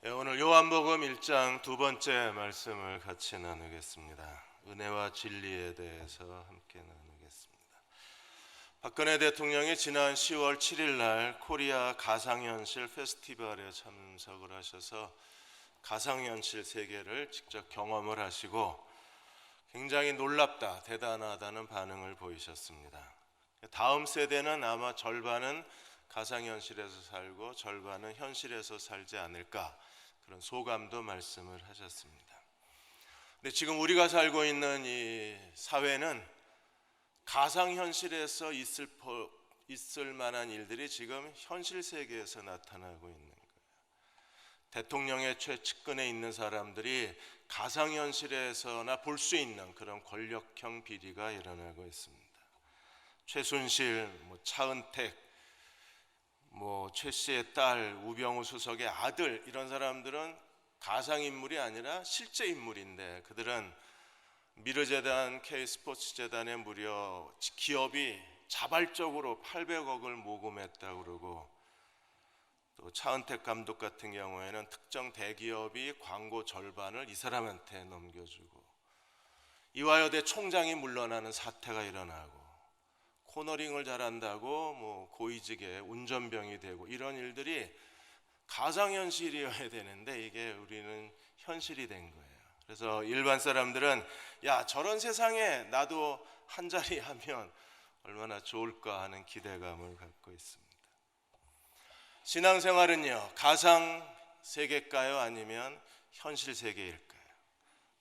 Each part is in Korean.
오늘 요한복음 1장 두 번째 말씀을 같이 나누겠습니다. 은혜와 진리에 대해서 함께 나누겠습니다. 박근혜 대통령이 지난 10월 7일 날 코리아 가상현실 페스티벌에 참석을 하셔서 가상현실 세계를 직접 경험을 하시고 굉장히 놀랍다, 대단하다는 반응을 보이셨습니다. 다음 세대는 아마 절반은 가상현실에서 살고 절반은 현실에서 살지 않을까, 그런 소감도 말씀을 하셨습니다. 근데 지금 우리가 살고 있는 이 사회는 가상현실에서 있을 만한 일들이 지금 현실 세계에서 나타나고 있는 거예요. 대통령의 최측근에 있는 사람들이 가상현실에서나 볼 수 있는 그런 권력형 비리가 일어나고 있습니다. 최순실, 차은택, 최 씨의 딸, 우병우 수석의 아들, 이런 사람들은 가상인물이 아니라 실제 인물인데, 그들은 미르재단, K스포츠재단에 무려 기업이 자발적으로 800억을 모금했다고 그러고, 또 차은택 감독 같은 경우에는 특정 대기업이 광고 절반을 이 사람한테 넘겨주고, 이화여대 총장이 물러나는 사태가 일어나고, 코너링을 잘한다고 고위직에 운전병이 되고, 이런 일들이 가상현실이어야 되는데 이게 우리는 현실이 된 거예요. 그래서 일반 사람들은 야, 저런 세상에 나도 한 자리 하면 얼마나 좋을까 하는 기대감을 갖고 있습니다. 신앙생활은요, 가상 세계일까요? 아니면 현실 세계일까요?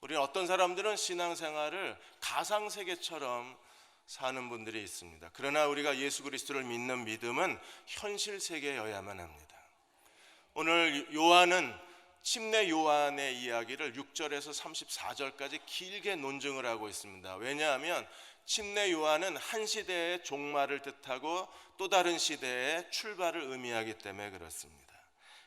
우리는 어떤 사람들은 신앙생활을 가상 세계처럼 사는 분들이 있습니다. 그러나 우리가 예수 그리스도를 믿는 믿음은 현실 세계여야만 합니다. 오늘 요한은 침례 요한의 이야기를 6절에서 34절까지 길게 논증을 하고 있습니다. 왜냐하면 침례 요한은 한 시대의 종말을 뜻하고 또 다른 시대의 출발을 의미하기 때문에 그렇습니다.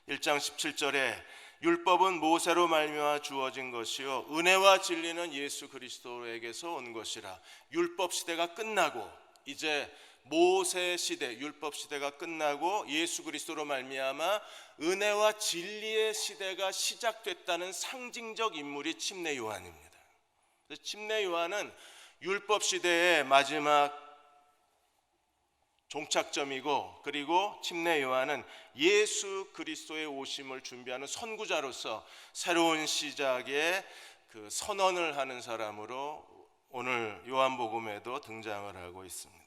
1장 17절에 율법은 모세로 말미암아 주어진 것이요 은혜와 진리는 예수 그리스도에게서 온 것이라. 율법 시대가 끝나고 이제 모세 시대, 율법 시대가 끝나고 예수 그리스도로 말미암아 은혜와 진리의 시대가 시작됐다는 상징적 인물이 침례 요한입니다. 침례 요한은 율법 시대의 마지막 종착점이고, 그리고 침례 요한은 예수 그리스도의 오심을 준비하는 선구자로서 새로운 시작의 그 선언을 하는 사람으로 오늘 요한복음에도 등장을 하고 있습니다.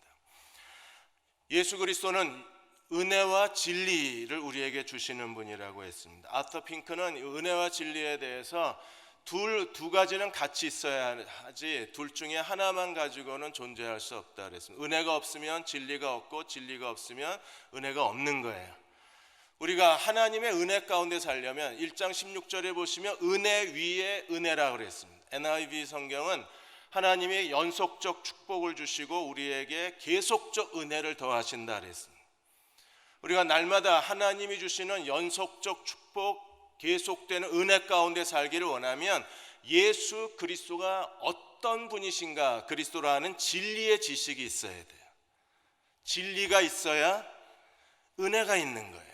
예수 그리스도는 은혜와 진리를 우리에게 주시는 분이라고 했습니다. 아터 핑크는 은혜와 진리에 대해서 두 가지는 같이 있어야 하지 둘 중에 하나만 가지고는 존재할 수 없다 그랬습니다. 은혜가 없으면 진리가 없고 진리가 없으면 은혜가 없는 거예요. 우리가 하나님의 은혜 가운데 살려면 1장 16절에 보시면 은혜 위에 은혜라고 그랬습니다. NIV 성경은 하나님이 연속적 축복을 주시고 우리에게 계속적 은혜를 더하신다 그랬습니다. 우리가 날마다 하나님이 주시는 연속적 축복, 계속되는 은혜 가운데 살기를 원하면 예수 그리스도가 어떤 분이신가, 그리스도라는 진리의 지식이 있어야 돼요. 진리가 있어야 은혜가 있는 거예요.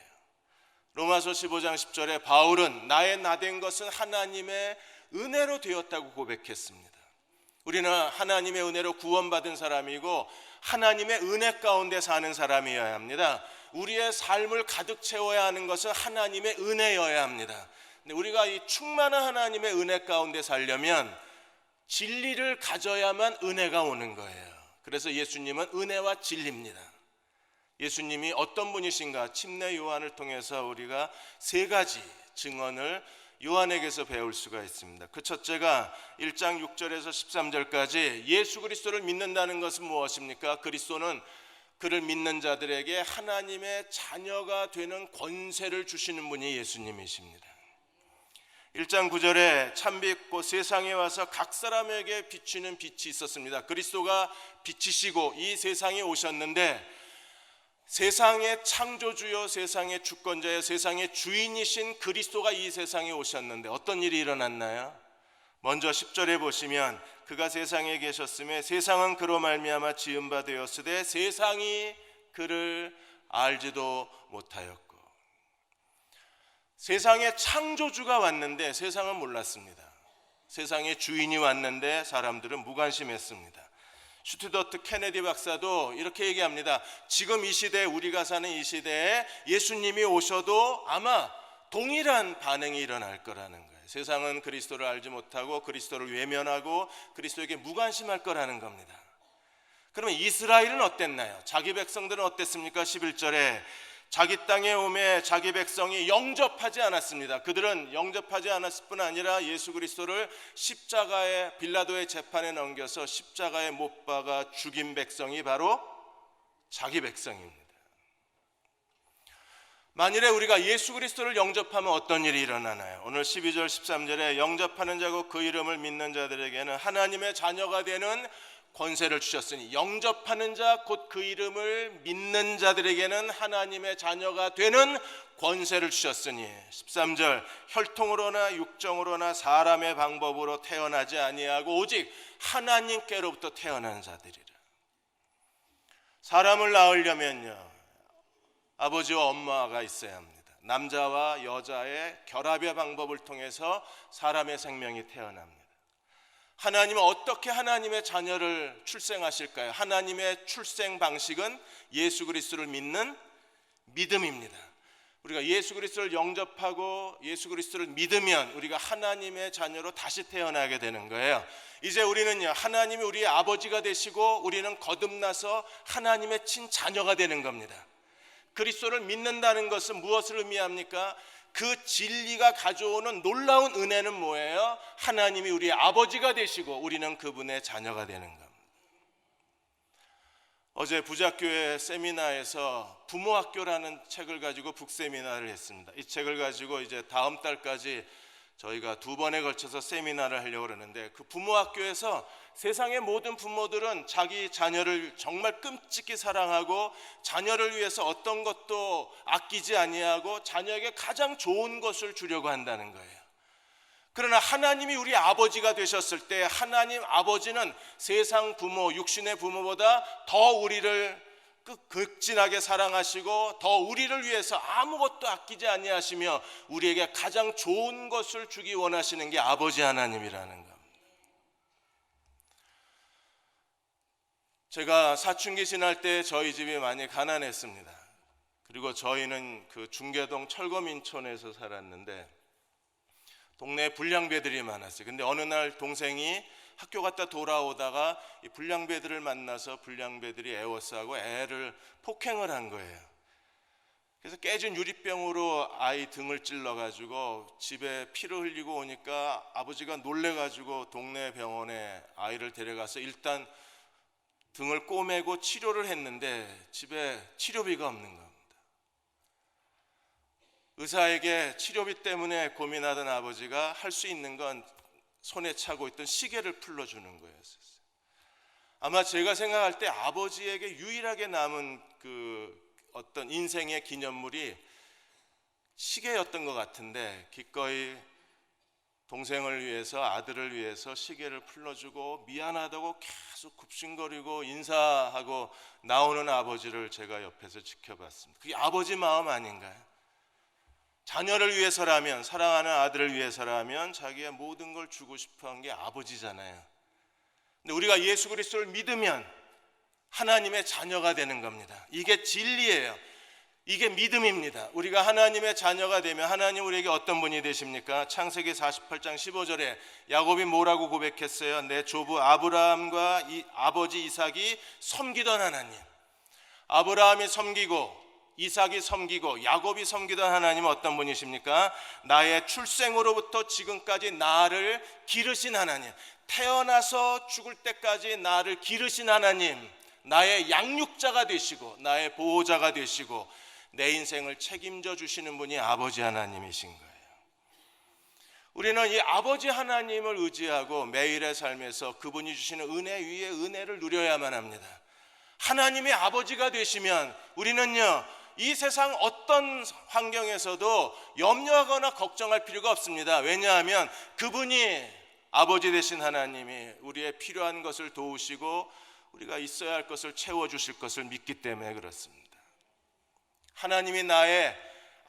로마서 15장 10절에 바울은 나의 나된 것은 하나님의 은혜로 되었다고 고백했습니다. 우리는 하나님의 은혜로 구원받은 사람이고 하나님의 은혜 가운데 사는 사람이어야 합니다. 우리의 삶을 가득 채워야 하는 것은 하나님의 은혜여야 합니다. 근데 우리가 이 충만한 하나님의 은혜 가운데 살려면 진리를 가져야만 은혜가 오는 거예요. 그래서 예수님은 은혜와 진리입니다. 예수님이 어떤 분이신가, 침례 요한을 통해서 우리가 세 가지 증언을 요한에게서 배울 수가 있습니다. 그 첫째가 1장 6절에서 13절까지 예수 그리스도를 믿는다는 것은 무엇입니까? 그리스도는 그를 믿는 자들에게 하나님의 자녀가 되는 권세를 주시는 분이 예수님이십니다. 1장 9절에 참빛 세상에 와서 각 사람에게 비추는 빛이 있었습니다. 그리스도가 빛이시고 이 세상에 오셨는데 세상의 창조주요, 세상의 주권자여, 세상의 주인이신 그리스도가 이 세상에 오셨는데 어떤 일이 일어났나요? 먼저 10절에 보시면 그가 세상에 계셨음에 세상은 그로 말미암아 지은 바 되었으되 세상이 그를 알지도 못하였고, 세상에 창조주가 왔는데 세상은 몰랐습니다. 세상에 주인이 왔는데 사람들은 무관심했습니다. 슈투더트 케네디 박사도 이렇게 얘기합니다. 지금 이 시대에, 우리가 사는 이 시대에 예수님이 오셔도 아마 동일한 반응이 일어날 거라는 거예요. 세상은 그리스도를 알지 못하고 그리스도를 외면하고 그리스도에게 무관심할 거라는 겁니다. 그러면 이스라엘은 어땠나요? 자기 백성들은 어땠습니까? 11절에 자기 땅에 오매 자기 백성이 영접하지 않았습니다. 그들은 영접하지 않았을 뿐 아니라 예수 그리스도를 십자가에, 빌라도의 재판에 넘겨서 십자가에 못 박아 죽인 백성이 바로 자기 백성입니다. 만일에 우리가 예수 그리스도를 영접하면 어떤 일이 일어나나요? 오늘 12절 13절에 영접하는 자고 그 이름을 믿는 자들에게는 하나님의 자녀가 되는 권세를 주셨으니, 영접하는 자 곧 그 이름을 믿는 자들에게는 하나님의 자녀가 되는 권세를 주셨으니, 13절 혈통으로나 육정으로나 사람의 방법으로 태어나지 아니하고 오직 하나님께로부터 태어난 자들이라. 사람을 낳으려면요, 아버지와 엄마가 있어야 합니다. 남자와 여자의 결합의 방법을 통해서 사람의 생명이 태어납니다. 하나님은 어떻게 하나님의 자녀를 출생하실까요? 하나님의 출생 방식은 예수 그리스도를 믿는 믿음입니다. 우리가 예수 그리스도를 영접하고 예수 그리스도를 믿으면 우리가 하나님의 자녀로 다시 태어나게 되는 거예요. 이제 우리는요, 하나님이 우리의 아버지가 되시고 우리는 거듭나서 하나님의 친자녀가 되는 겁니다. 그리스도를 믿는다는 것은 무엇을 의미합니까? 그 진리가 가져오는 놀라운 은혜는 뭐예요? 하나님이 우리의 아버지가 되시고 우리는 그분의 자녀가 되는 겁니다. 어제 부작교회 세미나에서 부모학교라는 책을 가지고 북세미나를 했습니다. 이 책을 가지고 이제 다음 달까지 저희가 2번에 걸쳐서 세미나를 하려고 그러는데, 그 부모학교에서 세상의 모든 부모들은 자기 자녀를 정말 끔찍히 사랑하고 자녀를 위해서 어떤 것도 아끼지 아니하고 자녀에게 가장 좋은 것을 주려고 한다는 거예요. 그러나 하나님이 우리 아버지가 되셨을 때 하나님 아버지는 세상 부모, 육신의 부모보다 더 우리를 극진하게 사랑하시고 더 우리를 위해서 아무것도 아끼지 아니하시며 우리에게 가장 좋은 것을 주기 원하시는 게 아버지 하나님이라는 겁니다. 제가 사춘기 지날 때 저희 집이 많이 가난했습니다. 그리고 저희는 그 중계동 철거민촌에서 살았는데 동네에 불량배들이 많았어요. 근데 어느 날 동생이 학교 갔다 돌아오다가 이 불량배들을 만나서 불량배들이 에워싸고 애를 폭행을 한 거예요. 그래서 깨진 유리병으로 아이 등을 찔러가지고 집에 피를 흘리고 오니까 아버지가 놀래가지고 동네 병원에 아이를 데려가서 일단 등을 꼬매고 치료를 했는데 집에 치료비가 없는 겁니다. 의사에게 치료비 때문에 고민하던 아버지가 할 수 있는 건 손에 차고 있던 시계를 풀러주는 거였어요. 아마 제가 생각할 때 아버지에게 유일하게 남은 그 어떤 인생의 기념물이 시계였던 것 같은데, 기꺼이 동생을 위해서, 아들을 위해서 시계를 풀러주고 미안하다고 계속 굽신거리고 인사하고 나오는 아버지를 제가 옆에서 지켜봤습니다. 그게 아버지 마음 아닌가요? 자녀를 위해서라면, 사랑하는 아들을 위해서라면 자기의 모든 걸 주고 싶어한 게 아버지잖아요. 근데 우리가 예수 그리스도를 믿으면 하나님의 자녀가 되는 겁니다. 이게 진리예요. 이게 믿음입니다. 우리가 하나님의 자녀가 되면 하나님 우리에게 어떤 분이 되십니까? 창세기 48장 15절에 야곱이 뭐라고 고백했어요? 내 조부 아브라함과 아버지 이삭이 섬기던 하나님. 아브라함이 섬기고 이삭이 섬기고 야곱이 섬기던 하나님은 어떤 분이십니까? 나의 출생으로부터 지금까지 나를 기르신 하나님, 태어나서 죽을 때까지 나를 기르신 하나님, 나의 양육자가 되시고 나의 보호자가 되시고 내 인생을 책임져 주시는 분이 아버지 하나님이신 거예요. 우리는 이 아버지 하나님을 의지하고 매일의 삶에서 그분이 주시는 은혜 위에 은혜를 누려야만 합니다. 하나님의 아버지가 되시면 우리는요, 이 세상 어떤 환경에서도 염려하거나 걱정할 필요가 없습니다. 왜냐하면 그분이, 아버지 되신 하나님이 우리의 필요한 것을 도우시고 우리가 있어야 할 것을 채워주실 것을 믿기 때문에 그렇습니다. 하나님이 나의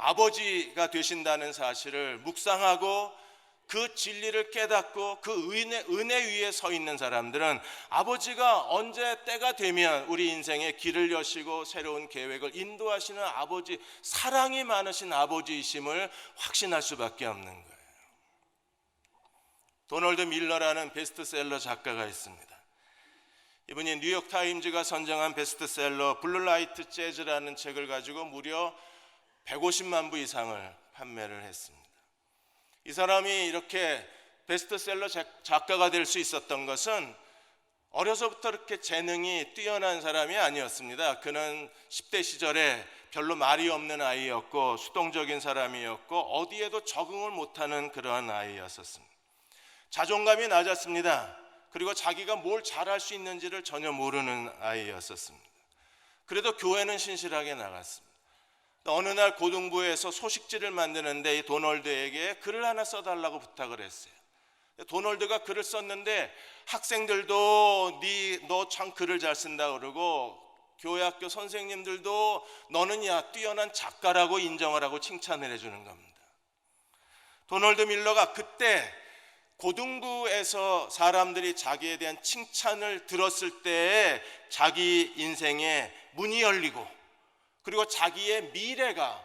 아버지가 되신다는 사실을 묵상하고 그 진리를 깨닫고 그 은혜 위에 서 있는 사람들은 아버지가 언제 때가 되면 우리 인생의 길을 여시고 새로운 계획을 인도하시는 아버지, 사랑이 많으신 아버지이심을 확신할 수밖에 없는 거예요. 도널드 밀러라는 베스트셀러 작가가 있습니다. 이분이 뉴욕타임즈가 선정한 베스트셀러 블루라이트 재즈라는 책을 가지고 무려 150만 부 이상을 판매를 했습니다. 이 사람이 이렇게 베스트셀러 작가가 될 수 있었던 것은 어려서부터 이렇게 재능이 뛰어난 사람이 아니었습니다. 그는 10대 시절에 별로 말이 없는 아이였고 수동적인 사람이었고 어디에도 적응을 못하는 그러한 아이였었습니다. 자존감이 낮았습니다. 그리고 자기가 뭘 잘할 수 있는지를 전혀 모르는 아이였었습니다. 그래도 교회는 신실하게 나갔습니다. 어느 날 고등부에서 소식지를 만드는데 이 도널드에게 글을 하나 써달라고 부탁을 했어요. 도널드가 글을 썼는데 학생들도 너 참 글을 잘 쓴다 그러고 교회 학교 선생님들도 너는 뛰어난 작가라고 인정을 하고 칭찬을 해주는 겁니다. 도널드 밀러가 그때 고등부에서 사람들이 자기에 대한 칭찬을 들었을 때 자기 인생에 문이 열리고 그리고 자기의 미래가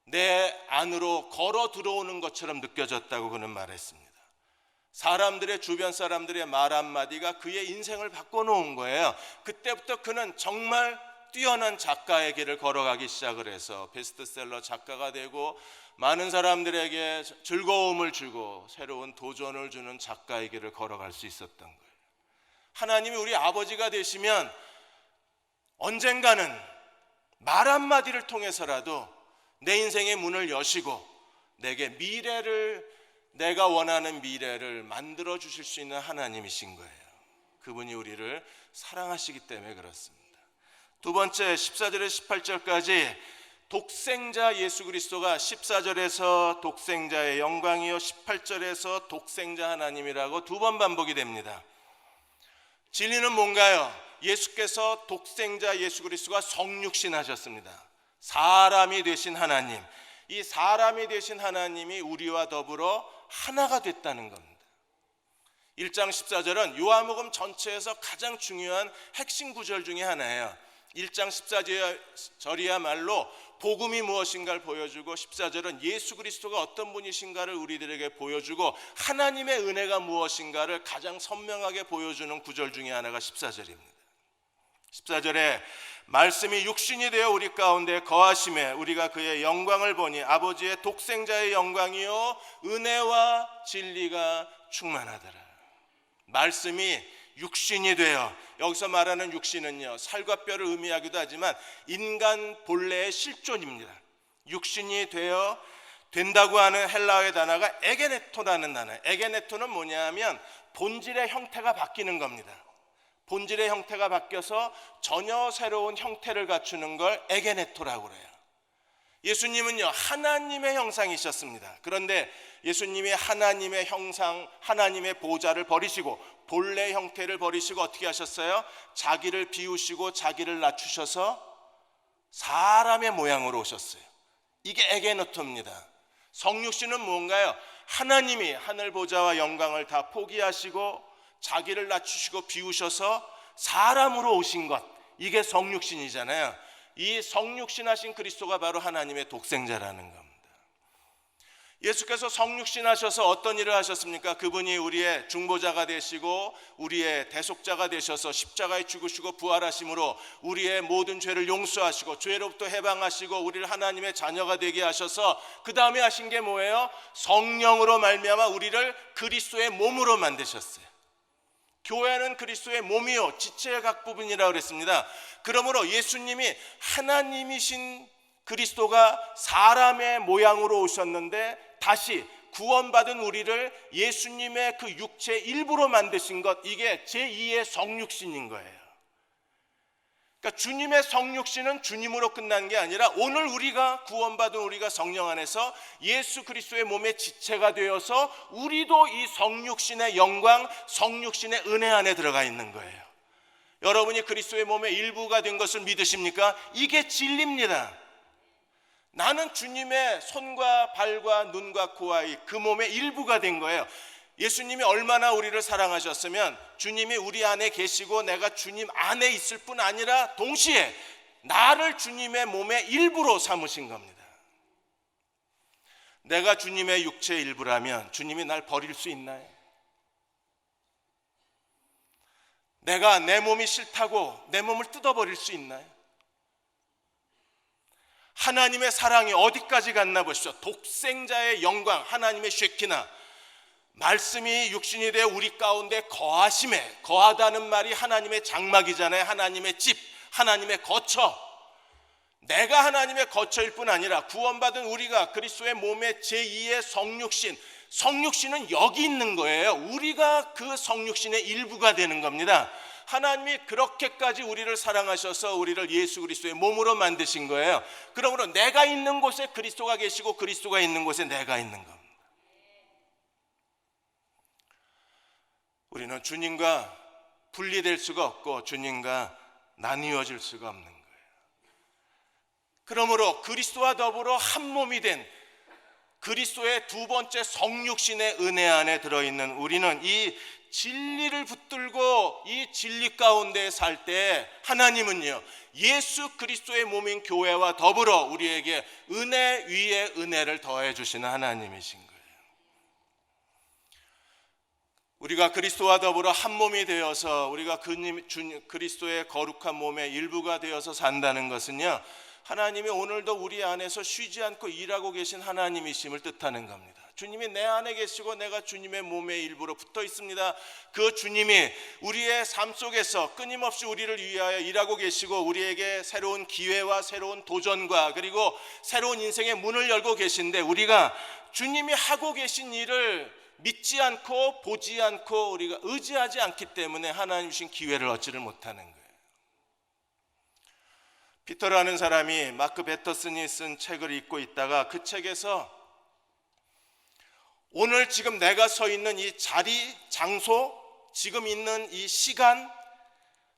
내 안으로 걸어 들어오는 것처럼 느껴졌다고 그는 말했습니다. 사람들의 주변 사람들의 말 한마디가 그의 인생을 바꿔놓은 거예요. 그때부터 그는 정말 뛰어난 작가의 길을 걸어가기 시작을 해서 베스트셀러 작가가 되고 많은 사람들에게 즐거움을 주고 새로운 도전을 주는 작가의 길을 걸어갈 수 있었던 거예요. 하나님이 우리 아버지가 되시면 언젠가는 말 한마디를 통해서라도 내 인생의 문을 여시고 내게 내가 원하는 미래를 만들어 주실 수 있는 하나님이신 거예요. 그분이 우리를 사랑하시기 때문에 그렇습니다. 두 번째 14절에서 18절까지 독생자 예수 그리스도가 14절에서 독생자의 영광이요 18절에서 독생자 하나님이라고 두 번 반복이 됩니다. 진리는 뭔가요? 예수께서 독생자 예수 그리스도가 성육신하셨습니다. 사람이 되신 하나님, 이 사람이 되신 하나님이 우리와 더불어 하나가 됐다는 겁니다. 1장 14절은 요한복음 전체에서 가장 중요한 핵심 구절 중에 하나예요. 1장 14절이야말로 복음이 무엇인가를 보여주고 14절은 예수 그리스도가 어떤 분이신가를 우리들에게 보여주고 하나님의 은혜가 무엇인가를 가장 선명하게 보여주는 구절 중에 하나가 14절입니다. 14절에 말씀이 육신이 되어 우리 가운데 거하심에 우리가 그의 영광을 보니 아버지의 독생자의 영광이요 은혜와 진리가 충만하더라. 말씀이 육신이 되어, 여기서 말하는 육신은요 살과 뼈를 의미하기도 하지만 인간 본래의 실존입니다. 육신이 되어 된다고 하는 헬라어의 단어가 에게네토라는 단어예요. 에게네토는 뭐냐면 본질의 형태가 바뀌는 겁니다. 본질의 형태가 바뀌어서 전혀 새로운 형태를 갖추는 걸 에게네토라고 그래요. 예수님은요 하나님의 형상이셨습니다. 그런데 예수님이 하나님의 형상, 하나님의 보좌를 버리시고 본래 형태를 버리시고 어떻게 하셨어요? 자기를 비우시고 자기를 낮추셔서 사람의 모양으로 오셨어요. 이게 에게네토입니다. 성육신은 뭔가요? 하나님이 하늘 보좌와 영광을 다 포기하시고 자기를 낮추시고 비우셔서 사람으로 오신 것, 이게 성육신이잖아요. 이 성육신하신 그리스도가 바로 하나님의 독생자라는 겁니다. 예수께서 성육신하셔서 어떤 일을 하셨습니까? 그분이 우리의 중보자가 되시고 우리의 대속자가 되셔서 십자가에 죽으시고 부활하심으로 우리의 모든 죄를 용서하시고 죄로부터 해방하시고 우리를 하나님의 자녀가 되게 하셔서 그 다음에 하신 게 뭐예요? 성령으로 말미암아 우리를 그리스도의 몸으로 만드셨어요. 교회는 그리스도의 몸이요 지체의 각 부분이라고 그랬습니다. 그러므로 예수님이 하나님이신 그리스도가 사람의 모양으로 오셨는데 다시 구원받은 우리를 예수님의 그 육체의 일부로 만드신 것, 이게 제2의 성육신인 거예요. 그러니까 주님의 성육신은 주님으로 끝난 게 아니라 오늘 우리가 구원받은 우리가 성령 안에서 예수 그리스도의 몸의 지체가 되어서 우리도 이 성육신의 영광, 성육신의 은혜 안에 들어가 있는 거예요. 여러분이 그리스도의 몸의 일부가 된 것을 믿으십니까? 이게 진리입니다. 나는 주님의 손과 발과 눈과 코와 그 몸의 일부가 된 거예요. 예수님이 얼마나 우리를 사랑하셨으면 주님이 우리 안에 계시고 내가 주님 안에 있을 뿐 아니라 동시에 나를 주님의 몸의 일부로 삼으신 겁니다. 내가 주님의 육체의 일부라면 주님이 날 버릴 수 있나요? 내가 내 몸이 싫다고 내 몸을 뜯어버릴 수 있나요? 하나님의 사랑이 어디까지 갔나 보십시오. 독생자의 영광, 하나님의 쉐키나, 말씀이 육신이 되어 우리 가운데 거하심에, 거하다는 말이 하나님의 장막이잖아요. 하나님의 집, 하나님의 거처. 내가 하나님의 거처일 뿐 아니라 구원받은 우리가 그리스도의 몸의 제2의 성육신, 성육신은 여기 있는 거예요. 우리가 그 성육신의 일부가 되는 겁니다. 하나님이 그렇게까지 우리를 사랑하셔서 우리를 예수 그리스도의 몸으로 만드신 거예요. 그러므로 내가 있는 곳에 그리스도가 계시고 그리스도가 있는 곳에 내가 있는 겁니다. 우리는 주님과 분리될 수가 없고 주님과 나뉘어질 수가 없는 거예요. 그러므로 그리스도와 더불어 한 몸이 된 그리스도의 두 번째 성육신의 은혜 안에 들어있는 우리는 이 진리를 붙들고 이 진리 가운데 살 때 하나님은요, 예수 그리스도의 몸인 교회와 더불어 우리에게 은혜 위에 은혜를 더해 주시는 하나님이신 거예요. 우리가 그리스도와 더불어 한 몸이 되어서 우리가 그리스도의 거룩한 몸의 일부가 되어서 산다는 것은요, 하나님이 오늘도 우리 안에서 쉬지 않고 일하고 계신 하나님이심을 뜻하는 겁니다. 주님이 내 안에 계시고 내가 주님의 몸의 일부로 붙어 있습니다. 그 주님이 우리의 삶 속에서 끊임없이 우리를 위하여 일하고 계시고 우리에게 새로운 기회와 새로운 도전과 그리고 새로운 인생의 문을 열고 계신데, 우리가 주님이 하고 계신 일을 믿지 않고 보지 않고 우리가 의지하지 않기 때문에 하나님 주신 기회를 얻지를 못하는 거예요. 피터라는 사람이 마크 베터슨이 쓴 책을 읽고 있다가 그 책에서 오늘 지금 내가 서 있는 이 자리, 장소, 지금 있는 이 시간,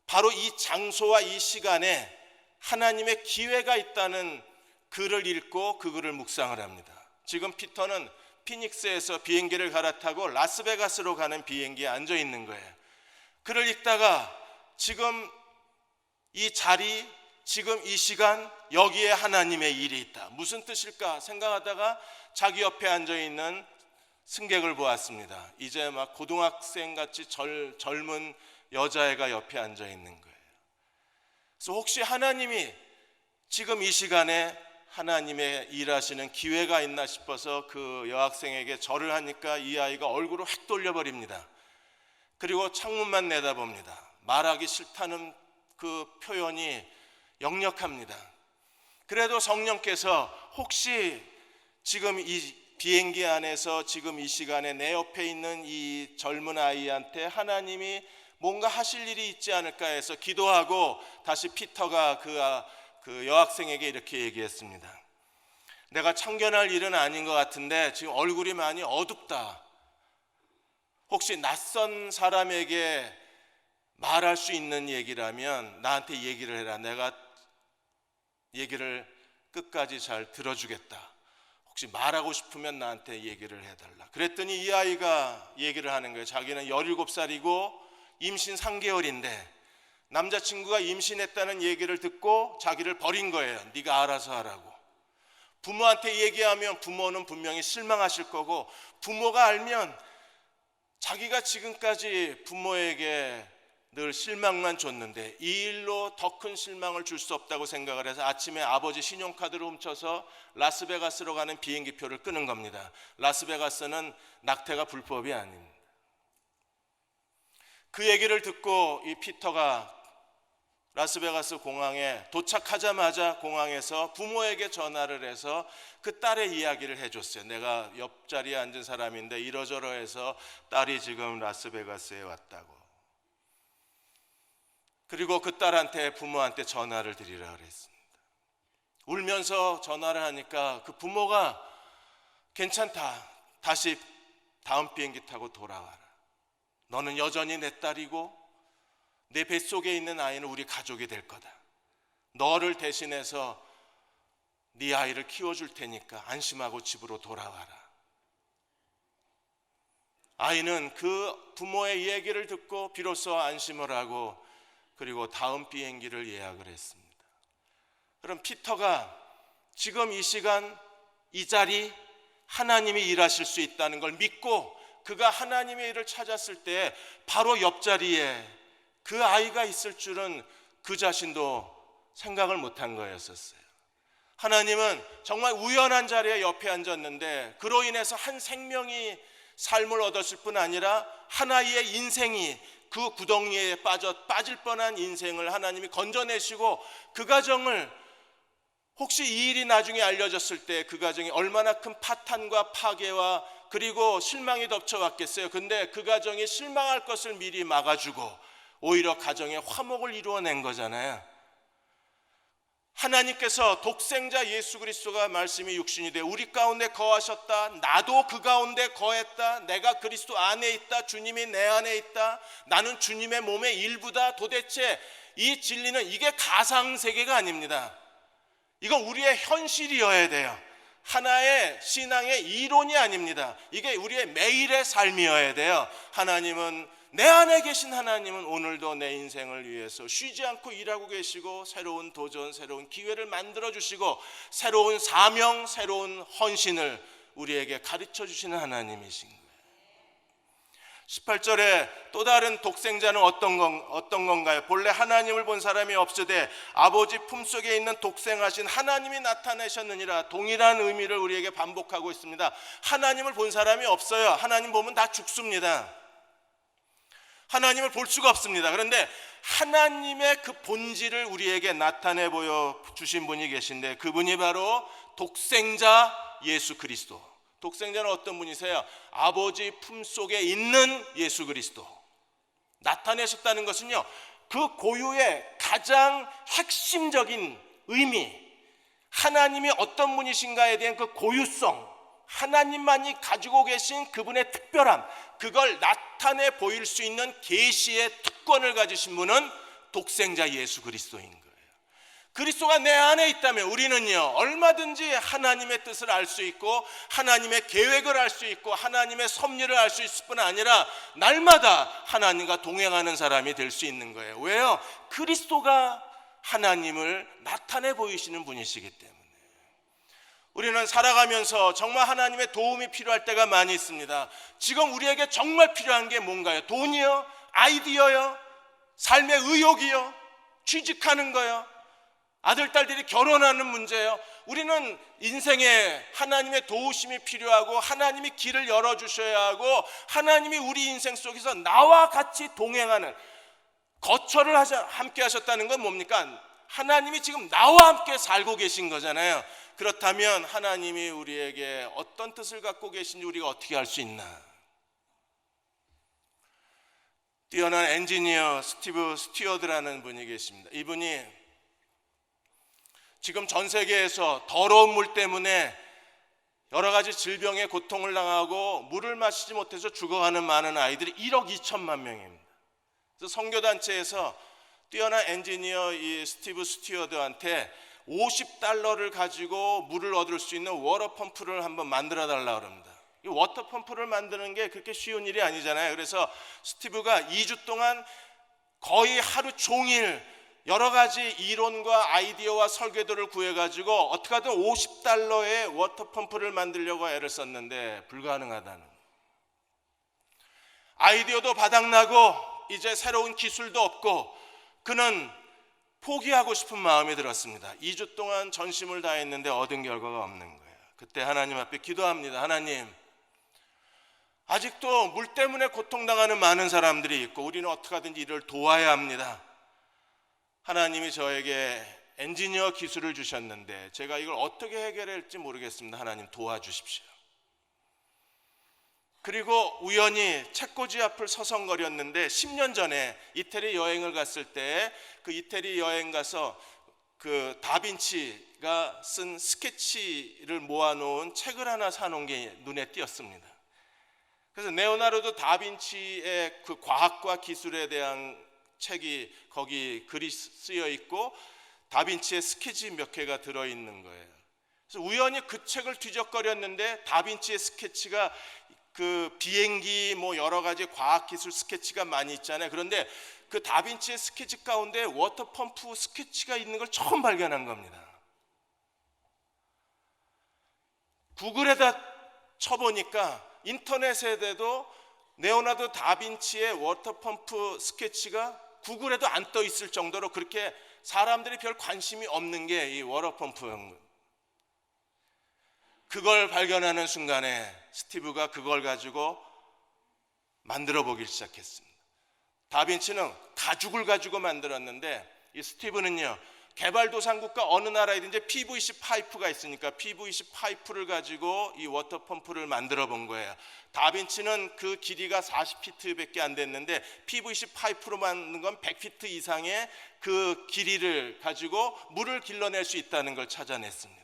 바로 이 장소와 이 시간에 하나님의 기회가 있다는 글을 읽고 그 글을 묵상을 합니다. 지금 피터는 피닉스에서 비행기를 갈아타고 라스베가스로 가는 비행기에 앉아 있는 거예요. 글을 읽다가 지금 이 자리, 지금 이 시간, 여기에 하나님의 일이 있다. 무슨 뜻일까 생각하다가 자기 옆에 앉아 있는 승객을 보았습니다. 이제 막 고등학생 같이 젊은 여자애가 옆에 앉아 있는 거예요. 그래서 혹시 하나님이 지금 이 시간에 하나님의 일하시는 기회가 있나 싶어서 그 여학생에게 절을 하니까 이 아이가 얼굴을 확 돌려버립니다. 그리고 창문만 내다봅니다. 말하기 싫다는 그 표현이 역력합니다. 그래도 성령께서 혹시 지금 이 비행기 안에서 지금 이 시간에 내 옆에 있는 이 젊은 아이한테 하나님이 뭔가 하실 일이 있지 않을까 해서 기도하고 다시 피터가 그 여학생에게 이렇게 얘기했습니다. 내가 참견할 일은 아닌 것 같은데 지금 얼굴이 많이 어둡다. 혹시 낯선 사람에게 말할 수 있는 얘기라면 나한테 얘기를 해라. 내가 얘기를 끝까지 잘 들어주겠다. 혹시 말하고 싶으면 나한테 얘기를 해달라. 그랬더니 이 아이가 얘기를 하는 거예요. 자기는 17살이고 임신 3개월인데 남자친구가 임신했다는 얘기를 듣고 자기를 버린 거예요. 네가 알아서 하라고. 부모한테 얘기하면 부모는 분명히 실망하실 거고, 부모가 알면 자기가 지금까지 부모에게 늘 실망만 줬는데 이 일로 더 큰 실망을 줄 수 없다고 생각을 해서 아침에 아버지 신용카드를 훔쳐서 라스베가스로 가는 비행기표를 끄는 겁니다. 라스베가스는 낙태가 불법이 아닙니다. 그 얘기를 듣고 이 피터가 라스베가스 공항에 도착하자마자 공항에서 부모에게 전화를 해서 그 딸의 이야기를 해줬어요. 내가 옆자리에 앉은 사람인데 이러저러해서 딸이 지금 라스베가스에 왔다고. 그리고 그 딸한테 부모한테 전화를 드리라 그랬습니다. 울면서 전화를 하니까 그 부모가 괜찮다. 다시 다음 비행기 타고 돌아와라. 너는 여전히 내 딸이고 내 뱃속에 있는 아이는 우리 가족이 될 거다. 너를 대신해서 네 아이를 키워줄 테니까 안심하고 집으로 돌아와라. 아이는 그 부모의 얘기를 듣고 비로소 안심을 하고 그리고 다음 비행기를 예약을 했습니다. 그럼 피터가 지금 이 시간 이 자리 하나님이 일하실 수 있다는 걸 믿고 그가 하나님의 일을 찾았을 때 바로 옆자리에 그 아이가 있을 줄은 그 자신도 생각을 못한 거였었어요. 하나님은 정말 우연한 자리에 옆에 앉았는데 그로 인해서 한 생명이 삶을 얻었을 뿐 아니라 하나의 인생이 그 구덩이에 빠질 뻔한 인생을 하나님이 건져내시고 그 가정을 혹시 이 일이 나중에 알려졌을 때 그 가정이 얼마나 큰 파탄과 파괴와 그리고 실망이 덮쳐왔겠어요. 근데 그 가정이 실망할 것을 미리 막아주고 오히려 가정의 화목을 이루어낸 거잖아요. 하나님께서 독생자 예수 그리스도가 말씀이 육신이 되어 우리 가운데 거하셨다. 나도 그 가운데 거했다. 내가 그리스도 안에 있다. 주님이 내 안에 있다. 나는 주님의 몸의 일부다. 도대체 이 진리는 이게 가상세계가 아닙니다. 이건 우리의 현실이어야 돼요. 하나의 신앙의 이론이 아닙니다. 이게 우리의 매일의 삶이어야 돼요. 하나님은 내 안에 계신 하나님은 오늘도 내 인생을 위해서 쉬지 않고 일하고 계시고 새로운 도전, 새로운 기회를 만들어 주시고 새로운 사명, 새로운 헌신을 우리에게 가르쳐 주시는 하나님이신 거예요. 18절에 또 다른 독생자는 어떤 건가요? 본래 하나님을 본 사람이 없으되 아버지 품속에 있는 독생하신 하나님이 나타내셨느니라. 동일한 의미를 우리에게 반복하고 있습니다. 하나님을 본 사람이 없어요. 하나님 보면 다 죽습니다. 하나님을 볼 수가 없습니다. 그런데 하나님의 그 본질을 우리에게 나타내 보여주신 분이 계신데 그분이 바로 독생자 예수 그리스도. 독생자는 어떤 분이세요? 아버지 품속에 있는 예수 그리스도. 나타내셨다는 것은요, 그 고유의 가장 핵심적인 의미, 하나님이 어떤 분이신가에 대한 그 고유성, 하나님만이 가지고 계신 그분의 특별함, 그걸 나타내 보일 수 있는 계시의 특권을 가지신 분은 독생자 예수 그리스도인 거예요. 그리스도가 내 안에 있다면 우리는요 얼마든지 하나님의 뜻을 알 수 있고 하나님의 계획을 알 수 있고 하나님의 섭리를 알 수 있을 뿐 아니라 날마다 하나님과 동행하는 사람이 될 수 있는 거예요. 왜요? 그리스도가 하나님을 나타내 보이시는 분이시기 때문에. 우리는 살아가면서 정말 하나님의 도움이 필요할 때가 많이 있습니다. 지금 우리에게 정말 필요한 게 뭔가요? 돈이요? 아이디어요? 삶의 의욕이요? 취직하는 거요? 아들, 딸들이 결혼하는 문제요? 우리는 인생에 하나님의 도우심이 필요하고 하나님이 길을 열어주셔야 하고 하나님이 우리 인생 속에서 나와 같이 동행하는 거처를 함께 하셨다는 건 뭡니까? 하나님이 지금 나와 함께 살고 계신 거잖아요. 그렇다면 하나님이 우리에게 어떤 뜻을 갖고 계신지 우리가 어떻게 알 수 있나? 뛰어난 엔지니어 스티브 스튜어드라는 분이 계십니다. 이분이 지금 전 세계에서 더러운 물 때문에 여러 가지 질병에 고통을 당하고 물을 마시지 못해서 죽어가는 많은 아이들이 1억 2천만 명입니다. 그래서 선교단체에서 뛰어난 엔지니어 이 스티브 스튜어드한테 $50를 가지고 물을 얻을 수 있는 워터펌프를 한번 만들어 달라고 합니다. 이 워터펌프를 만드는 게 그렇게 쉬운 일이 아니잖아요. 그래서 스티브가 2주 동안 거의 하루 종일 여러 가지 이론과 아이디어와 설계도를 구해가지고 어떻게 하든 $50의 워터펌프를 만들려고 애를 썼는데 불가능하다는, 아이디어도 바닥나고 이제 새로운 기술도 없고 그는 포기하고 싶은 마음이 들었습니다. 2주 동안 전심을 다했는데 얻은 결과가 없는 거예요. 그때 하나님 앞에 기도합니다. 하나님, 아직도 물 때문에 고통당하는 많은 사람들이 있고 우리는 어떻게 하든지 이를 도와야 합니다. 하나님이 저에게 엔지니어 기술을 주셨는데 제가 이걸 어떻게 해결해야 할지 모르겠습니다. 하나님 도와주십시오. 그리고 우연히 책꽂이 앞을 서성거렸는데 10년 전에 이태리 여행을 갔을 때 그 이태리 여행 가서 그 다빈치가 쓴 스케치를 모아놓은 책을 하나 사놓은 게 눈에 띄었습니다. 그래서 레오나르도 다빈치의 그 과학과 기술에 대한 책이 거기 글이 쓰여 있고 다빈치의 스케치 몇 개가 들어있는 거예요. 그래서 우연히 그 책을 뒤적거렸는데 다빈치의 스케치가 그 비행기 뭐 여러 가지 과학기술 스케치가 많이 있잖아요. 그런데 그 다빈치의 스케치 가운데 워터펌프 스케치가 있는 걸 처음 발견한 겁니다. 구글에다 쳐보니까 인터넷에도 레오나르도 다빈치의 워터펌프 스케치가 구글에도 안 떠 있을 정도로 그렇게 사람들이 별 관심이 없는 게 이 워터펌프예요. 그걸 발견하는 순간에 스티브가 그걸 가지고 만들어 보기 시작했습니다. 다빈치는 가죽을 가지고 만들었는데 이 스티브는요, 개발도상국가 어느 나라에든지 PVC 파이프가 있으니까 PVC 파이프를 가지고 이 워터펌프를 만들어 본 거예요. 다빈치는 그 길이가 40피트밖에 안 됐는데 PVC 파이프로 만든 건 100피트 이상의 그 길이를 가지고 물을 길러낼 수 있다는 걸 찾아냈습니다.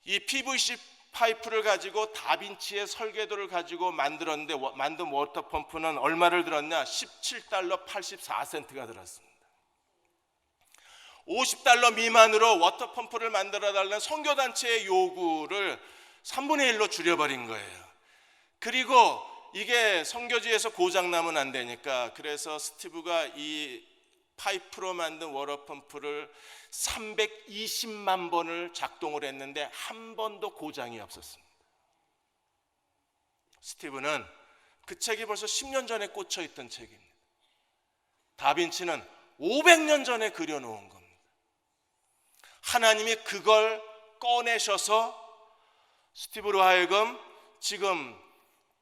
이 PVC 파이프를 가지고 다빈치의 설계도를 가지고 만들었는데 만든 워터펌프는 얼마를 들었냐? $17 84센트가 들었습니다. $50 미만으로 워터펌프를 만들어달라는 선교단체의 요구를 3분의 1로 줄여버린 거예요. 그리고 이게 선교지에서 고장나면 안 되니까 그래서 스티브가 이 파이프로 만든 워터펌프를 320만 번을 작동을 했는데 한 번도 고장이 없었습니다. 스티브는 그 책이 벌써 10년 전에 꽂혀 있던 책입니다. 다빈치는 500년 전에 그려놓은 겁니다. 하나님이 그걸 꺼내셔서 스티브로 하여금 지금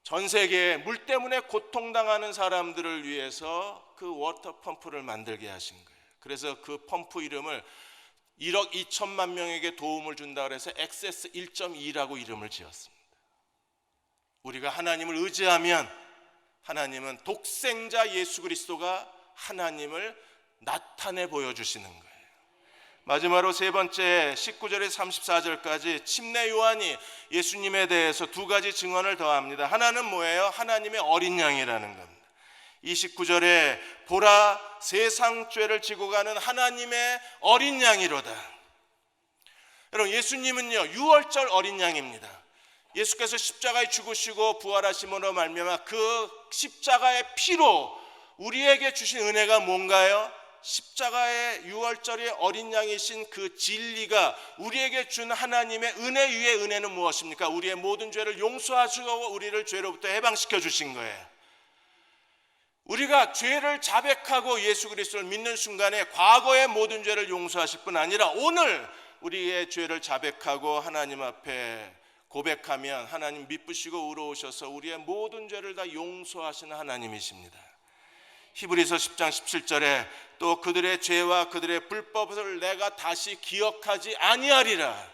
전 세계에 물 때문에 고통당하는 사람들을 위해서 그 워터펌프를 만들게 하신 거예요. 그래서 그 펌프 이름을 1억 2천만 명에게 도움을 준다고 해서 XS 1.2라고 이름을 지었습니다. 우리가 하나님을 의지하면 하나님은 독생자 예수 그리스도가 하나님을 나타내 보여주시는 거예요. 마지막으로 세 번째 19절에서 34절까지 침례 요한이 예수님에 대해서 두 가지 증언을 더합니다. 하나는 뭐예요? 하나님의 어린 양이라는 겁니다. 29절에 보라 세상 죄를 지고 가는 하나님의 어린 양이로다. 여러분, 예수님은요 유월절 어린 양입니다. 예수께서 십자가에 죽으시고 부활하심으로 말미암아 그 십자가의 피로 우리에게 주신 은혜가 뭔가요? 십자가의 유월절의 어린 양이신 그 진리가 우리에게 준 하나님의 은혜 위의 은혜는 무엇입니까? 우리의 모든 죄를 용서하시고 우리를 죄로부터 해방시켜 주신 거예요. 우리가 죄를 자백하고 예수 그리스도를 믿는 순간에 과거의 모든 죄를 용서하실 뿐 아니라 오늘 우리의 죄를 자백하고 하나님 앞에 고백하면 하나님 미쁘시고 의로우셔서 우리의 모든 죄를 다 용서하시는 하나님이십니다. 히브리서 10장 17절에 또 그들의 죄와 그들의 불법을 내가 다시 기억하지 아니하리라.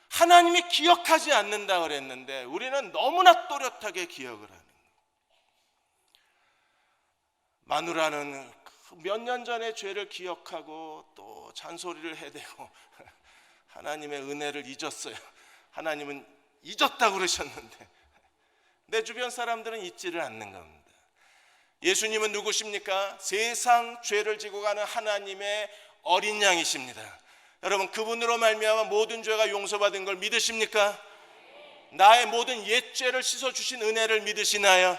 하나님이 기억하지 않는다 그랬는데 우리는 너무나 또렷하게 기억을 하는. 마누라는 몇 년 전의 죄를 기억하고 또 잔소리를 해대고 하나님의 은혜를 잊었어요. 하나님은 잊었다고 그러셨는데 내 주변 사람들은 잊지를 않는 겁니다. 예수님은 누구십니까? 세상 죄를 지고 가는 하나님의 어린 양이십니다. 여러분, 그분으로 말미암아 모든 죄가 용서받은 걸 믿으십니까? 나의 모든 옛 죄를 씻어주신 은혜를 믿으시나요?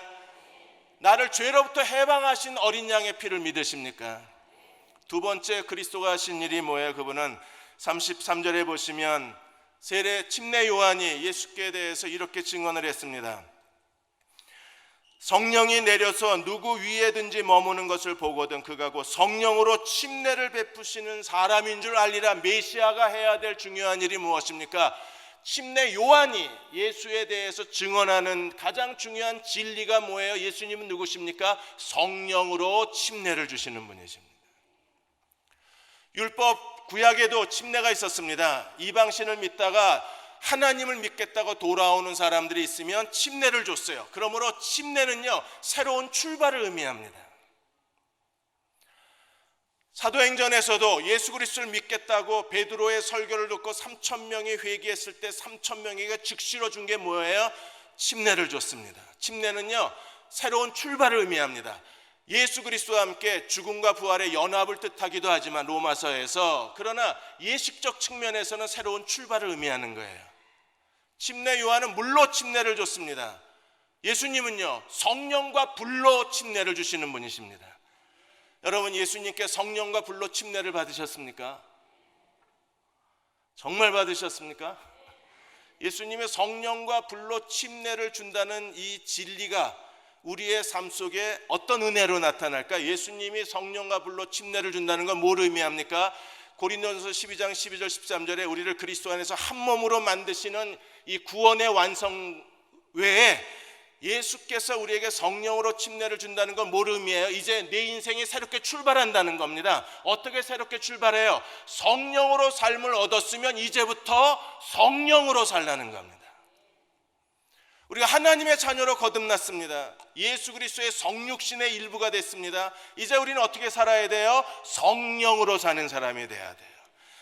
나를 죄로부터 해방하신 어린 양의 피를 믿으십니까? 두 번째 그리스도가 하신 일이 뭐예요? 그분은 33절에 보시면 세례 침례 요한이 예수께 대해서 이렇게 증언을 했습니다. 성령이 내려서 누구 위에든지 머무는 것을 보거든 그가 곧 성령으로 침례를 베푸시는 사람인 줄 알리라. 메시아가 해야 될 중요한 일이 무엇입니까? 침례 요한이 예수에 대해서 증언하는 가장 중요한 진리가 뭐예요? 예수님은 누구십니까? 성령으로 침례를 주시는 분이십니다. 율법 구약에도 침례가 있었습니다. 이방신을 믿다가 하나님을 믿겠다고 돌아오는 사람들이 있으면 침례를 줬어요. 그러므로 침례는요 새로운 출발을 의미합니다. 사도행전에서도 예수 그리스도를 믿겠다고 베드로의 설교를 듣고 3,000명이 회개했을 때 3,000명에게 즉시로 준 게 뭐예요? 침례를 줬습니다. 침례는요 새로운 출발을 의미합니다. 예수 그리스도와 함께 죽음과 부활의 연합을 뜻하기도 하지만 로마서에서, 그러나 예식적 측면에서는 새로운 출발을 의미하는 거예요. 침례 요한은 물로 침례를 줬습니다. 예수님은요, 성령과 불로 침례를 주시는 분이십니다. 여러분, 예수님께 성령과 불로 침례를 받으셨습니까? 정말 받으셨습니까? 예수님의 성령과 불로 침례를 준다는 이 진리가 우리의 삶 속에 어떤 은혜로 나타날까? 예수님이 성령과 불로 침례를 준다는 건 뭘 의미합니까? 고린도전서 12장 12절 13절에 우리를 그리스도 안에서 한 몸으로 만드시는 이 구원의 완성 외에 예수께서 우리에게 성령으로 침례를 준다는 건 뭘 의미해요? 이제 내 인생이 새롭게 출발한다는 겁니다. 어떻게 새롭게 출발해요? 성령으로 삶을 얻었으면 이제부터 성령으로 살라는 겁니다. 우리가 하나님의 자녀로 거듭났습니다. 예수 그리스도의 성육신의 일부가 됐습니다. 이제 우리는 어떻게 살아야 돼요? 성령으로 사는 사람이 돼야 돼요.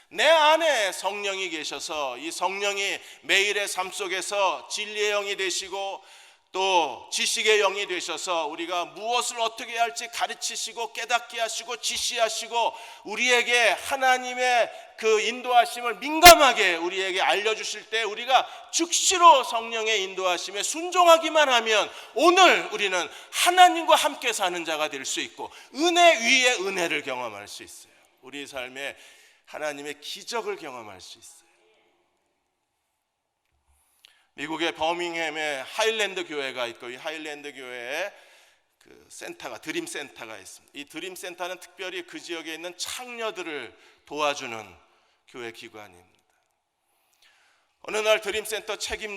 내 안에 성령이 계셔서 이 성령이 매일의 삶 속에서 진리의 영이 되시고 또 지식의 영이 되셔서 우리가 무엇을 어떻게 해야 할지 가르치시고 깨닫게 하시고 지시하시고 우리에게 하나님의 그 인도하심을 민감하게 우리에게 알려주실 때 우리가 즉시로 성령의 인도하심에 순종하기만 하면 오늘 우리는 하나님과 함께 사는 자가 될 수 있고 은혜 위에 은혜를 경험할 수 있어요. 우리 삶에 하나님의 기적을 경험할 수 있어요. 미국의 버밍햄에 하일랜드 교회가 있고 이 하일랜드 교회에 그 센터가 드림 센터가 있습니다. 이 드림 센터는 특별히 그 지역에 있는 창녀들을 도와주는 교회 기관입니다. 어느 날 드림 센터 책임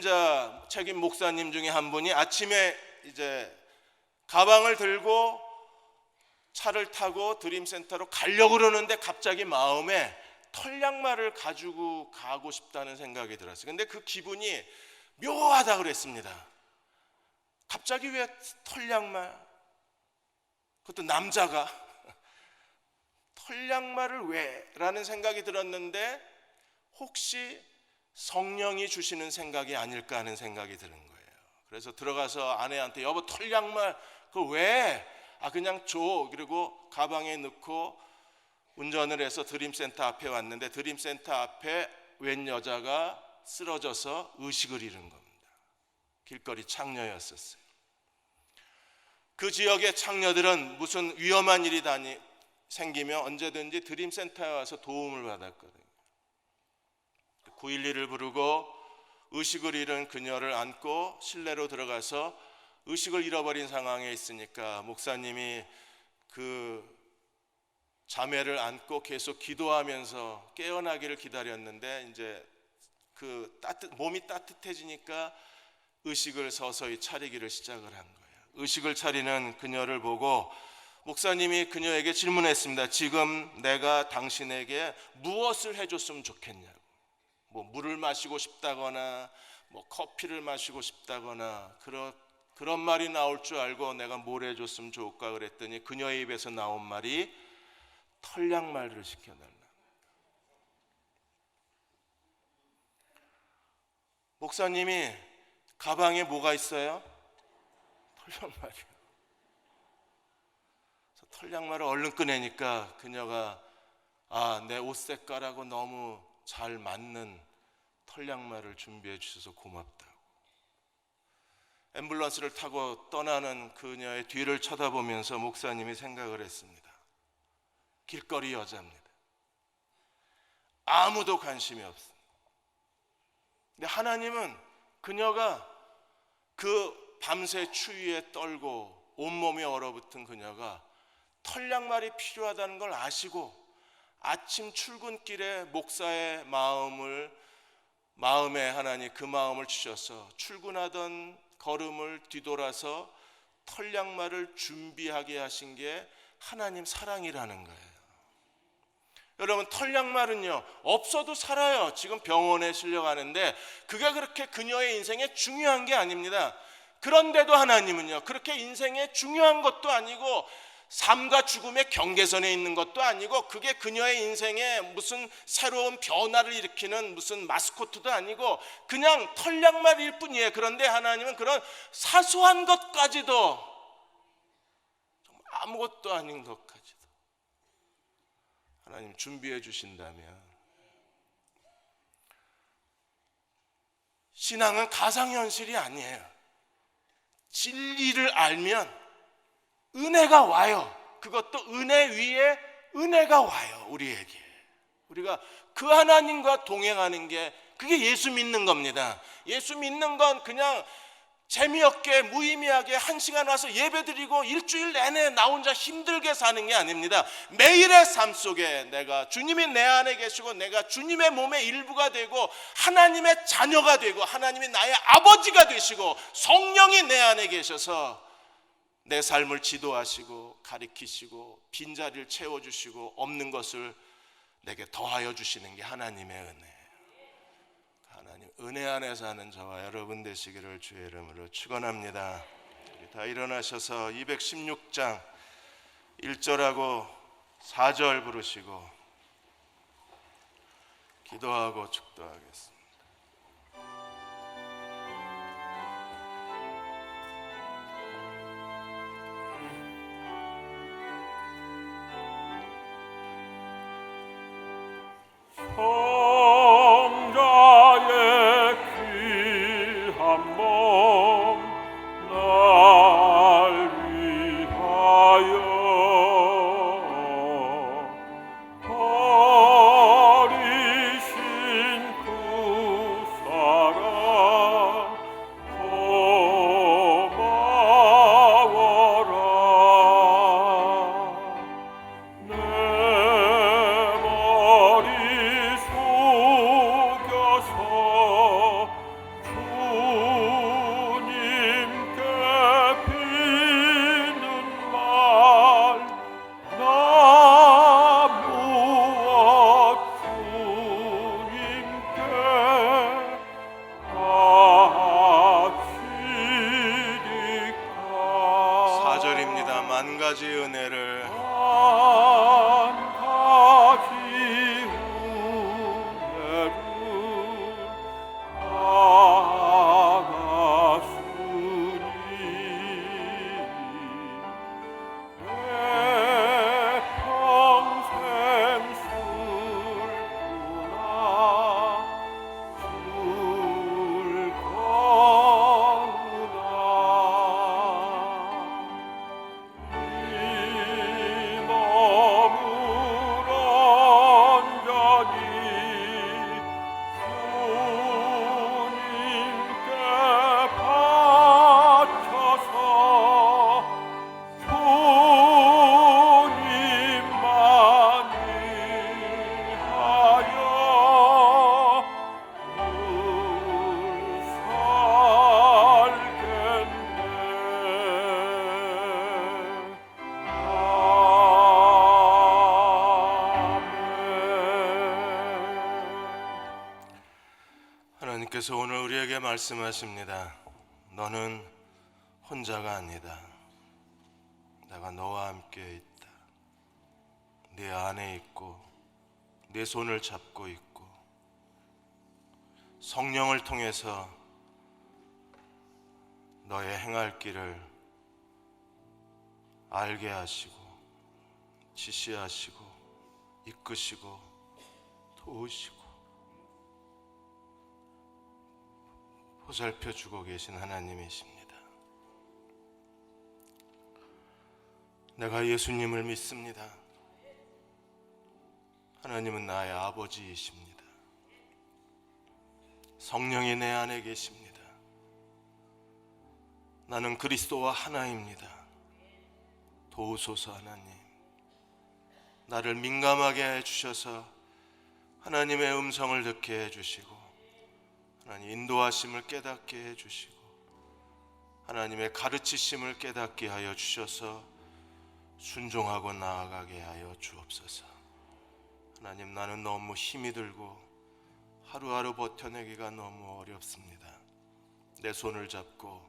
목사님 중에 한 분이 아침에 이제 가방을 들고 차를 타고 드림 센터로 가려고 그러는데 갑자기 마음에 털양말을 가지고 가고 싶다는 생각이 들었어요. 근데 그 기분이 묘하다 그랬습니다. 갑자기 왜 털양말? 그것도 남자가 털양말을 왜? 라는 생각이 들었는데 혹시 성령이 주시는 생각이 아닐까 하는 생각이 드는 거예요. 그래서 들어가서 아내한테 여보 털양말 그거 왜? 그냥 줘. 그리고 가방에 넣고 운전을 해서 드림센터 앞에 왔는데 드림센터 앞에 웬 여자가 쓰러져서 의식을 잃은 겁니다. 길거리 창녀였었어요. 그 지역의 창녀들은 무슨 위험한 일이 생기면 언제든지 드림센터에 와서 도움을 받았거든요. 911을 부르고 의식을 잃은 그녀를 안고 실내로 들어가서 의식을 잃어버린 상황에 있으니까 목사님이 그 자매를 안고 계속 기도하면서 깨어나기를 기다렸는데 이제 몸이 따뜻해지니까 의식을 서서히 차리기를 시작을 한 거예요. 의식을 차리는 그녀를 보고 목사님이 그녀에게 질문했습니다. 지금 내가 당신에게 무엇을 해줬으면 좋겠냐고. 뭐 물을 마시고 싶다거나 뭐 커피를 마시고 싶다거나 그런 말이 나올 줄 알고 내가 뭘 해줬으면 좋을까 그랬더니 그녀의 입에서 나온 말이 털양말을 시켜달라. 목사님이 가방에 뭐가 있어요? 털양말이요. 털양말을 얼른 꺼내니까 그녀가 내 옷 색깔하고 너무 잘 맞는 털양말을 준비해 주셔서 고맙다고. 앰뷸런스를 타고 떠나는 그녀의 뒤를 쳐다보면서 목사님이 생각을 했습니다. 길거리 여자입니다. 아무도 관심이 없습니다. 근데 하나님은 그녀가 그 밤새 추위에 떨고 온몸이 얼어붙은 그녀가 털양말이 필요하다는 걸 아시고 아침 출근길에 목사의 마음에 하나님 그 마음을 주셔서 출근하던 걸음을 뒤돌아서 털양말을 준비하게 하신 게 하나님 사랑이라는 거예요. 여러분 털양말은요 없어도 살아요. 지금 병원에 실려가는데 그게 그렇게 그녀의 인생에 중요한 게 아닙니다. 그런데도 하나님은요 그렇게 인생에 중요한 것도 아니고 삶과 죽음의 경계선에 있는 것도 아니고 그게 그녀의 인생에 무슨 새로운 변화를 일으키는 무슨 마스코트도 아니고 그냥 털양말일 뿐이에요. 그런데 하나님은 그런 사소한 것까지도 아무것도 아닌 것까지도 하나님 준비해 주신다면, 신앙은 가상현실이 아니에요. 진리를 알면 은혜가 와요. 그것도 은혜 위에 은혜가 와요. 우리에게. 우리가 그 하나님과 동행하는 게, 그게 예수 믿는 겁니다. 예수 믿는 건 그냥 재미없게 무의미하게 한 시간 와서 예배드리고 일주일 내내 나 혼자 힘들게 사는 게 아닙니다. 매일의 삶 속에 내가 주님이 내 안에 계시고 내가 주님의 몸의 일부가 되고 하나님의 자녀가 되고 하나님이 나의 아버지가 되시고 성령이 내 안에 계셔서 내 삶을 지도하시고 가리키시고 빈자리를 채워주시고 없는 것을 내게 더하여 주시는 게 하나님의 은혜. 하나님 은혜 안에 사는 저와 여러분 되시기를 주의 이름으로 축원합니다. 다 일어나셔서 216장 1절하고 4절 부르시고 기도하고 축도하겠습니다. 만 가지 은혜를 하나님께서 오늘 우리에게 말씀하십니다. 너는 혼자가 아니다. 내가 너와 함께 있다. 네 안에 있고 네 손을 잡고 있고 성령을 통해서 너의 행할 길을 알게 하시고 지시하시고 이끄시고 도우시고 보살펴 주고 계신 하나님이십니다. 내가 예수님을 믿습니다. 하나님은 나의 아버지이십니다. 성령이 내 안에 계십니다. 나는 그리스도와 하나입니다. 도우소서 하나님. 나를 민감하게 해주셔서 하나님의 음성을 듣게 해주시고 하나님 인도하심을 깨닫게 해주시고 하나님의 가르치심을 깨닫게 하여 주셔서 순종하고 나아가게 하여 주옵소서. 하나님, 나는 너무 힘이 들고 하루하루 버텨내기가 너무 어렵습니다. 내 손을 잡고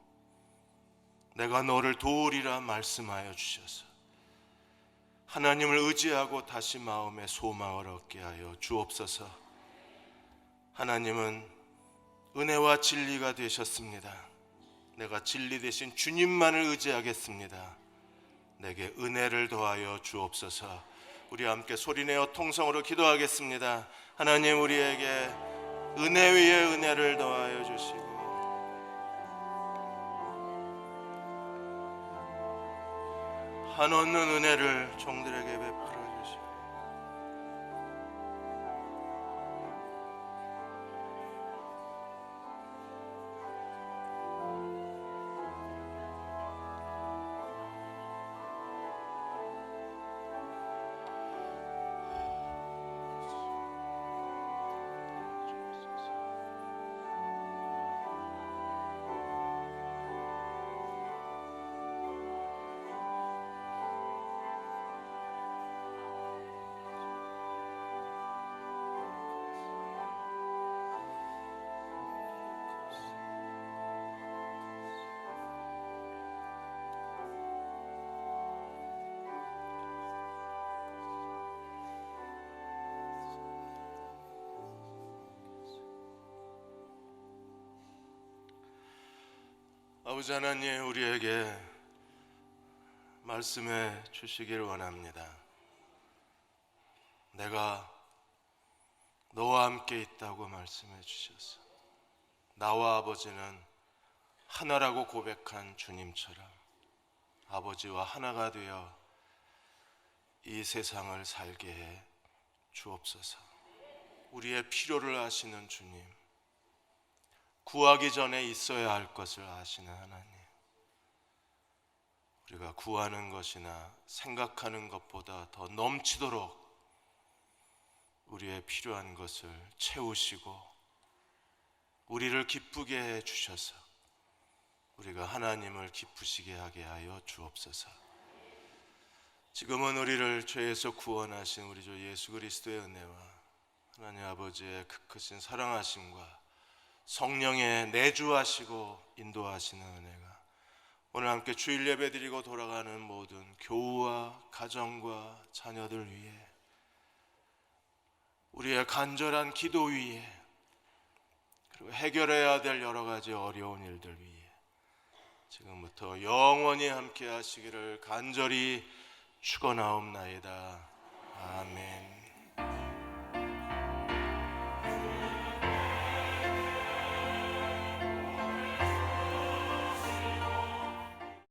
내가 너를 도우리라 말씀하여 주셔서 하나님을 의지하고 다시 마음의 소망을 얻게 하여 주옵소서. 하나님은 은혜와 진리가 되셨습니다. 내가 진리 되신 주님만을 의지하겠습니다. 내게 은혜를 더하여 주옵소서. 우리 함께 소리내어 통성으로 기도하겠습니다. 하나님, 우리에게 은혜 위에 은혜를 더하여 주시고 한없는 은혜를 종들에게 베풀어 주시고 아버지 하나님, 우리에게 말씀해 주시길 원합니다. 내가 너와 함께 있다고 말씀해 주셔서 나와 아버지는 하나라고 고백한 주님처럼 아버지와 하나가 되어 이 세상을 살게 해 주옵소서. 우리의 필요를 아시는 주님, 구하기 전에 있어야 할 것을 아시는 하나님, 우리가 구하는 것이나 생각하는 것보다 더 넘치도록 우리의 필요한 것을 채우시고 우리를 기쁘게 해 주셔서 우리가 하나님을 기쁘시게 하게 하여 주옵소서. 지금은 우리를 죄에서 구원하신 우리 주 예수 그리스도의 은혜와 하나님 아버지의 그 크신 사랑하심과 성령의 내주하시고 인도하시는 은혜가 오늘 함께 주일 예배 드리고 돌아가는 모든 교우와 가정과 자녀들 위해, 우리의 간절한 기도 위에, 그리고 해결해야 될 여러 가지 어려운 일들 위에 지금부터 영원히 함께 하시기를 간절히 축원하옵나이다. 아멘.